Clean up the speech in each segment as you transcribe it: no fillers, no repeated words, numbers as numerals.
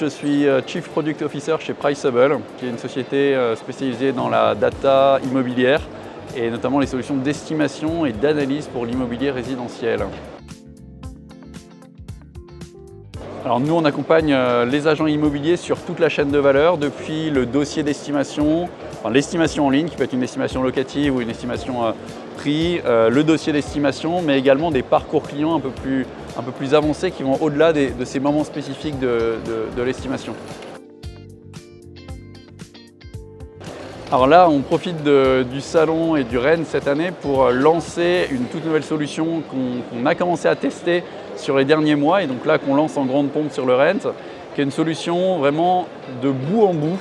suis Chief Product Officer chez Priceable, qui est une société spécialisée dans la data immobilière et notamment les solutions d'estimation et d'analyse pour l'immobilier résidentiel. Alors nous, on accompagne les agents immobiliers sur toute la chaîne de valeur, depuis le dossier d'estimation, l'estimation en ligne, qui peut être une estimation locative ou une estimation prix, le dossier d'estimation, mais également des parcours clients un peu plus avancés qui vont au-delà de ces moments spécifiques de l'estimation. Alors là, on profite du salon et du Rennes cette année pour lancer une toute nouvelle solution qu'on a commencé à tester sur les derniers mois et donc là qu'on lance en grande pompe sur le Rennes, qui est une solution vraiment de bout en bout,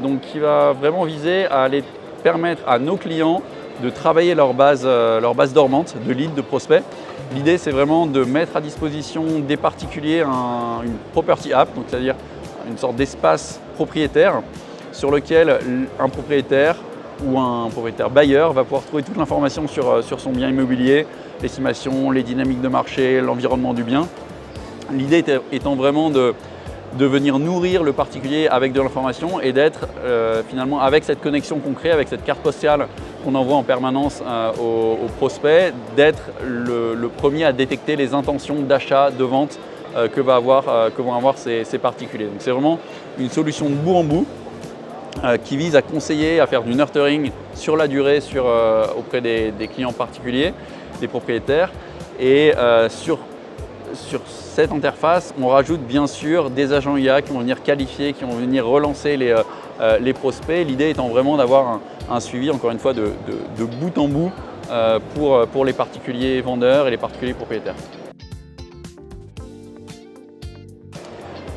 donc qui va vraiment viser à aller permettre à nos clients de travailler leur base dormante de leads, de prospects. L'idée, c'est vraiment de mettre à disposition des particuliers une property app, donc c'est-à-dire une sorte d'espace propriétaire sur lequel un propriétaire ou un propriétaire bailleur va pouvoir trouver toute l'information sur son bien immobilier, l'estimation, les dynamiques de marché, l'environnement du bien. L'idée étant vraiment de venir nourrir le particulier avec de l'information et d'être finalement avec cette connexion qu'on crée, avec cette carte postale qu'on envoie en permanence aux prospects, d'être le premier à détecter les intentions d'achat, de vente que vont avoir ces particuliers. Donc c'est vraiment une solution de bout en bout qui vise à conseiller, à faire du nurturing sur la durée auprès des clients particuliers, des propriétaires. Et sur cette interface, on rajoute bien sûr des agents IA qui vont venir qualifier, qui vont venir relancer les prospects. L'idée étant vraiment d'avoir un suivi, encore une fois, de bout en bout pour les particuliers vendeurs et les particuliers propriétaires.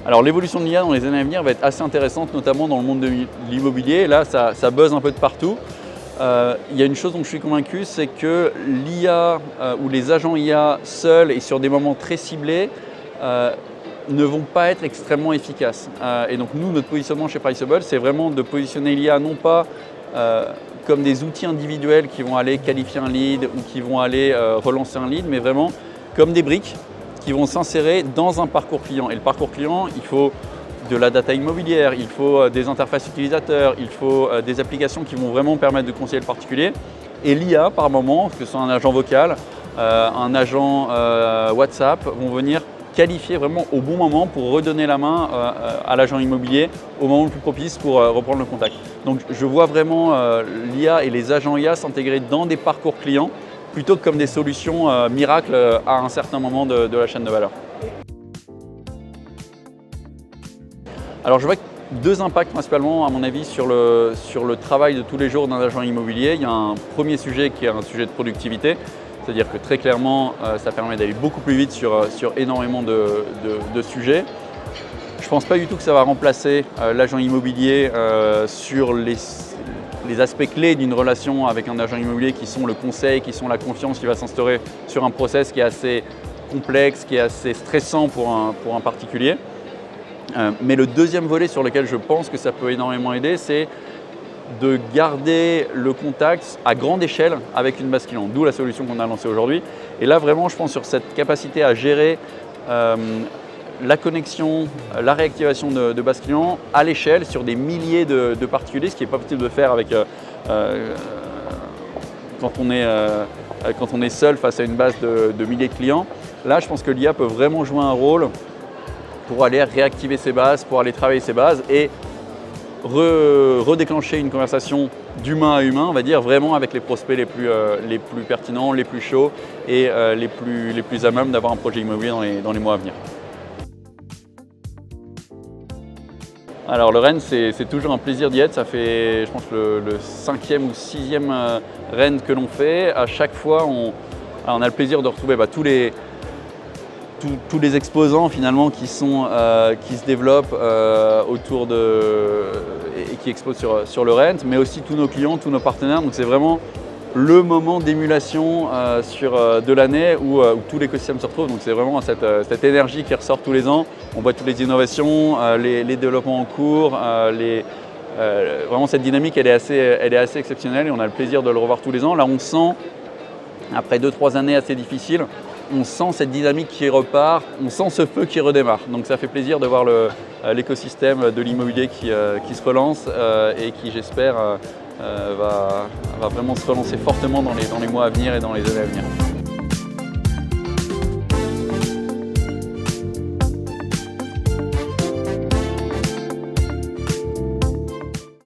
Alors l'évolution de l'IA dans les années à venir va être assez intéressante, notamment dans le monde de l'immobilier. Là, ça buzz un peu de partout. Il y a une chose dont je suis convaincu, c'est que l'IA ou les agents IA seuls et sur des moments très ciblés ne vont pas être extrêmement efficaces. Et donc nous, notre positionnement chez Priceable, c'est vraiment de positionner l'IA non pas comme des outils individuels qui vont aller qualifier un lead ou qui vont aller relancer un lead, mais vraiment comme des briques qui vont s'insérer dans un parcours client. Et le parcours client, il faut de la data immobilière, il faut des interfaces utilisateurs, il faut des applications qui vont vraiment permettre de conseiller le particulier. Et l'IA, par moment, que ce soit un agent vocal, un agent WhatsApp, vont venir qualifier vraiment au bon moment pour redonner la main à l'agent immobilier au moment le plus propice pour reprendre le contact. Donc je vois vraiment l'IA et les agents IA s'intégrer dans des parcours clients plutôt que comme des solutions miracles à un certain moment de la chaîne de valeur. Alors je vois deux impacts principalement à mon avis sur le travail de tous les jours d'un agent immobilier. Il y a un premier sujet qui est un sujet de productivité, c'est-à-dire que très clairement ça permet d'aller beaucoup plus vite sur énormément de sujets. Je ne pense pas du tout que ça va remplacer l'agent immobilier sur les aspects clés d'une relation avec un agent immobilier qui sont le conseil, qui sont la confiance qui va s'instaurer sur un process qui est assez complexe, qui est assez stressant pour un particulier. Mais le deuxième volet sur lequel je pense que ça peut énormément aider, c'est de garder le contact à grande échelle avec une base client, d'où la solution qu'on a lancée aujourd'hui. Et là vraiment, je pense sur cette capacité à gérer la connexion, la réactivation de base client à l'échelle sur des milliers de particuliers, ce qui n'est pas possible de faire avec, quand on est seul face à une base de milliers de clients. Là, je pense que l'IA peut vraiment jouer un rôle pour aller réactiver ses bases, pour aller travailler ses bases et redéclencher une conversation d'humain à humain, on va dire, vraiment avec les prospects les plus pertinents, les plus chauds et les plus à même d'avoir un projet immobilier dans les mois à venir. Alors le Rennes, c'est toujours un plaisir d'y être. Ça fait, je pense, le 5e ou 6e Rennes que l'on fait. À chaque fois, on a le plaisir de retrouver tous les exposants finalement qui se développent autour et qui exposent sur le Rennes, mais aussi tous nos clients, tous nos partenaires. Donc c'est vraiment le moment d'émulation de l'année où tout l'écosystème se retrouve. Donc c'est vraiment cette énergie qui ressort tous les ans. On voit toutes les innovations, les développements en cours, vraiment cette dynamique elle est assez exceptionnelle et on a le plaisir de le revoir tous les ans. Là on sent, après 2-3 années assez difficiles, on sent cette dynamique qui repart, on sent ce feu qui redémarre. Donc ça fait plaisir de voir l'écosystème de l'immobilier qui se relance et qui, j'espère, va vraiment se relancer fortement dans les mois à venir et dans les années à venir.